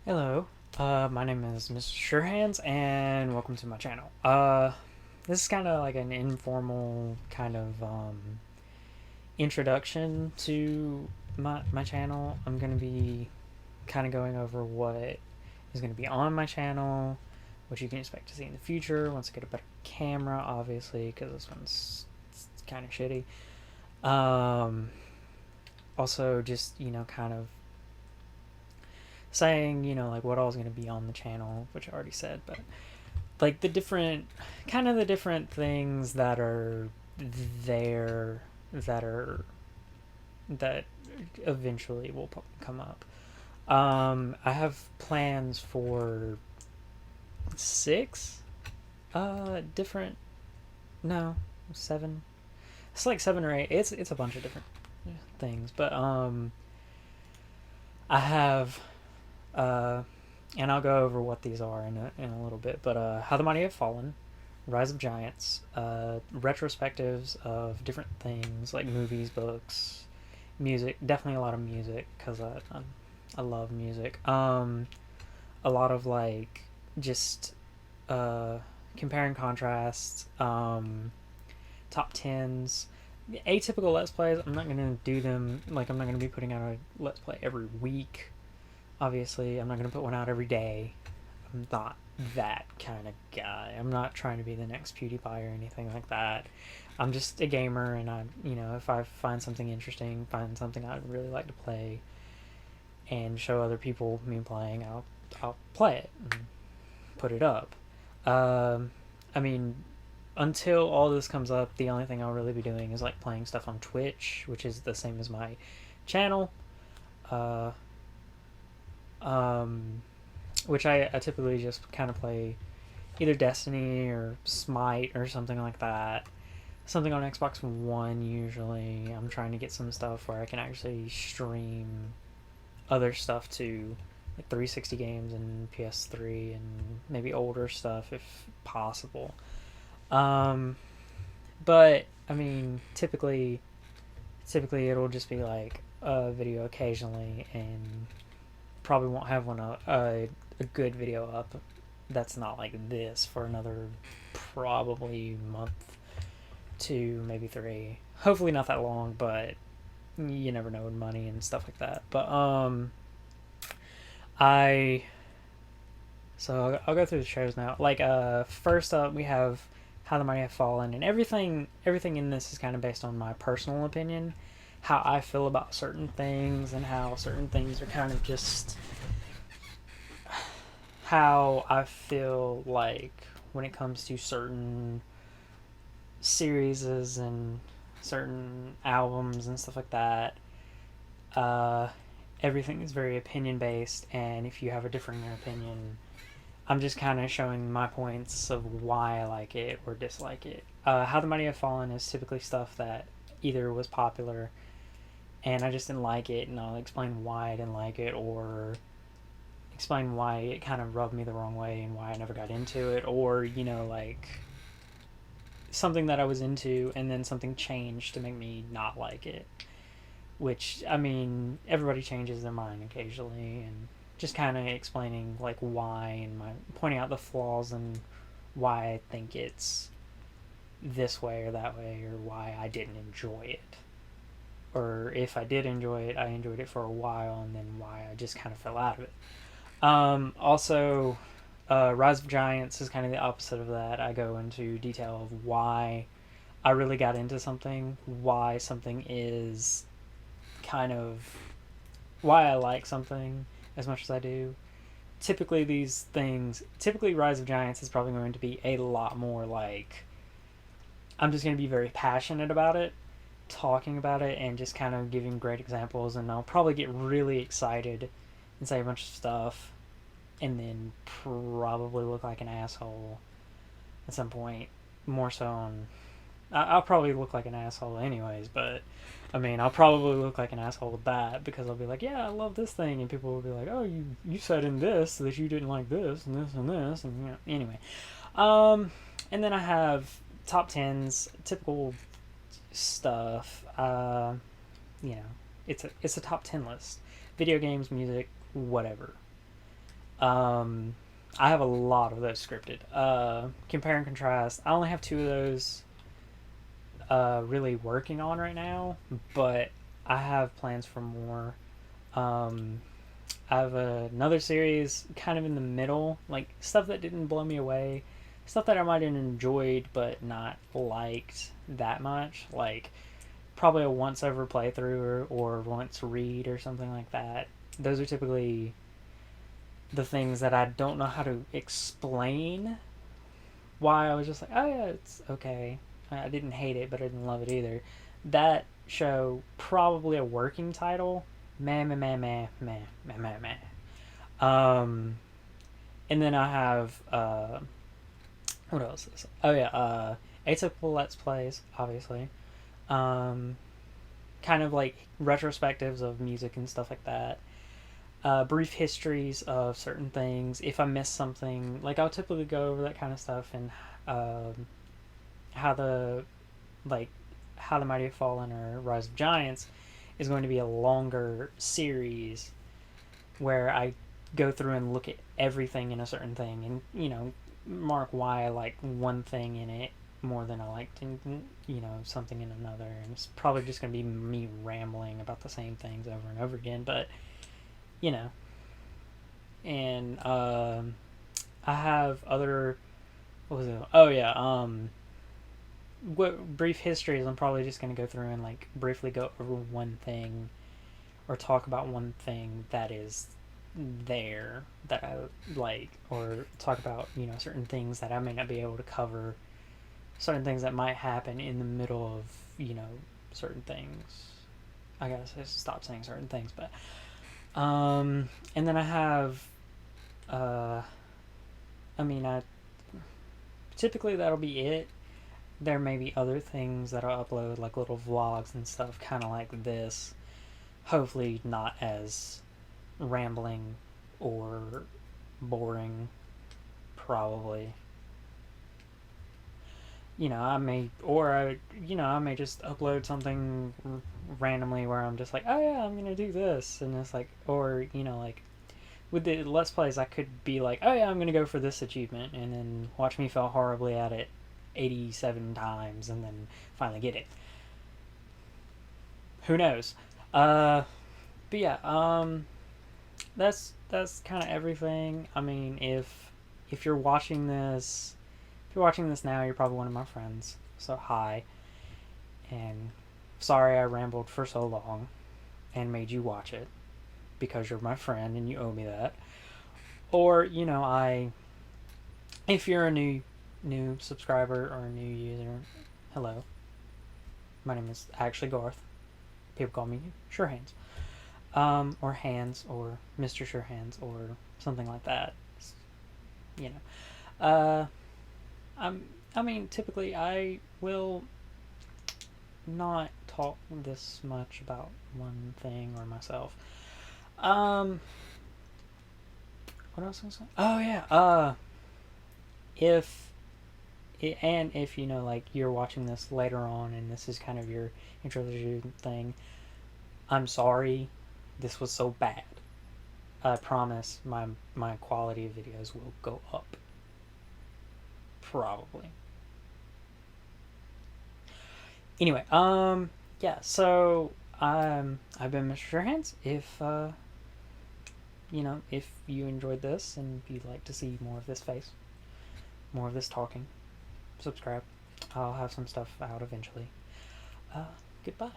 Hello, my name is Mr. Surehands, and welcome to my channel. This is kind of like an informal kind of introduction to my channel. I'm going to be kind of going over what is going to be on my channel, what you can expect to see in the future once I get a better camera, obviously, because this one's kind of shitty. Also, just, kind of saying, like what all's going to be on the channel, which I already said, but like the different things that are there that are that eventually will come up. I have plans for six different, no, seven. It's like seven or eight. It's a bunch of different things, but I have and I'll go over what these are in a little bit. But How the Mighty Have Fallen, Rise of Giants, retrospectives of different things like movies, books, music. Definitely a lot of music because I love music. A lot of like just compare and contrast, top tens, atypical let's plays. I'm not gonna do them like I'm not gonna be putting out a let's play every week. Obviously, I'm not gonna put one out every day. I'm not that kind of guy. I'm not trying to be the next PewDiePie or anything like that. I'm just a gamer, and if I find something interesting, find something I'd really like to play, and show other people me playing, I'll play it and put it up. I mean, until all this comes up, the only thing I'll really be doing is like playing stuff on Twitch, which is the same as my channel. Uh, um, which I typically just kind of play either Destiny or Smite or something like that. Something on Xbox One usually. I'm trying to get some stuff where I can actually stream other stuff to like 360 games and PS3 and maybe older stuff if possible. Um, but I mean, typically it'll just be like a video occasionally, and probably won't have a good video up that's not like this for another probably month, two, maybe three. Hopefully not that long, but you never know with money and stuff like that. But I I'll go through the shows now. Like first up we have How the Mighty Have Fallen, and everything in this is kind of based on my personal opinion, how I feel about certain things, and how certain things are kind of just how I feel like when it comes to certain series and certain albums and stuff like that. Uh, Everything is very opinion based, and if you have a different opinion, I'm just kind of showing my points of why I like it or dislike it. How the Mighty Have Fallen is typically stuff that either was popular and I just didn't like it, and I'll explain why I didn't like it, or explain why it kind of rubbed me the wrong way and why I never got into it, or like something that I was into and then something changed to make me not like it. Which, I mean, everybody changes their mind occasionally, and just kind of explaining like why, and pointing out the flaws and why I think it's this way or that way, or why I didn't enjoy it, or if I did enjoy it, I enjoyed it for a while, and then why I just kind of fell out of it. Also, Rise of Giants is kind of the opposite of that. I go into detail of why I really got into something, why something is kind of why I like something as much as I do. Typically Rise of Giants is probably going to be a lot more like I'm just going to be very passionate about it, talking about it, and just kind of giving great examples, and I'll probably get really excited and say a bunch of stuff and then probably look like an asshole at some point. More so on. I'll probably look like an asshole anyways, but I mean, I'll probably look like an asshole with that because I'll be like, yeah, I love this thing, and people will be like, oh, you said in this that you didn't like this and this and this, and anyway. And then I have top tens, typical stuff. You know, it's a top 10 list. Video games, music, whatever. I have a lot of those scripted. Compare and contrast. I only have two of those really working on right now, but I have plans for more. Um, I have another series kind of in the middle, like stuff that didn't blow me away, stuff that I might have enjoyed but not liked that much, like probably a once over playthrough or once read or something like that. Those are typically the things that I don't know how to explain why I was just like, oh yeah, it's okay. I didn't hate it, but I didn't love it either. That show, probably a working title, meh, meh, meh, meh, meh, meh, meh, meh. And then I have, what else is, oh yeah, atypical Let's Plays, obviously. Um, Kind of like retrospectives of music and stuff like that. Brief histories of certain things. If I miss something, like I'll typically go over that kind of stuff and um, how the like how the Mighty Have Fallen or Rise of Giants is going to be a longer series where I go through and look at everything in a certain thing and mark why I like one thing in it more than I liked in something in another, and it's probably just going to be me rambling about the same things over and over again, but you know and I have other, what was it, oh yeah, what brief histories. I'm probably just going to go through and like briefly go over one thing or talk about one thing that is there that I like, or talk about certain things that I may not be able to cover, certain things that might happen in the middle of certain things. I gotta stop saying certain things, but and then I have uh I mean I typically that'll be it. There may be other things that I'll upload, like little vlogs and stuff, kind of like this. Hopefully, not as rambling or boring, probably. I may, or I may just upload something randomly where I'm just like, oh yeah, I'm gonna do this, and it's like, or like with the Let's Plays, I could be like, oh yeah, I'm gonna go for this achievement, and then watch me fail horribly at it 87 times, and then finally get it. Who knows? Uh, but yeah, that's kind of everything. I mean, if you're watching this, if you're watching this now, you're probably one of my friends. So hi, and sorry I rambled for so long and made you watch it because you're my friend and you owe me that. Or if you're a new subscriber or a new user, hello. My name is actually Garth. People call me Sure Hands, or Hands, or Mr. Sure Hands, or something like that. You know, I'm. I mean, typically I will not talk this much about one thing or myself. Um, what else was I saying? Oh yeah. If and if like you're watching this later on and this is kind of your introduction thing, I'm sorry this was so bad. I promise my quality of videos will go up. Probably. Anyway, yeah, so I've been Mr. Surehands. If you enjoyed this and if you'd like to see more of this face, more of this talking, subscribe. I'll have some stuff out eventually. Goodbye.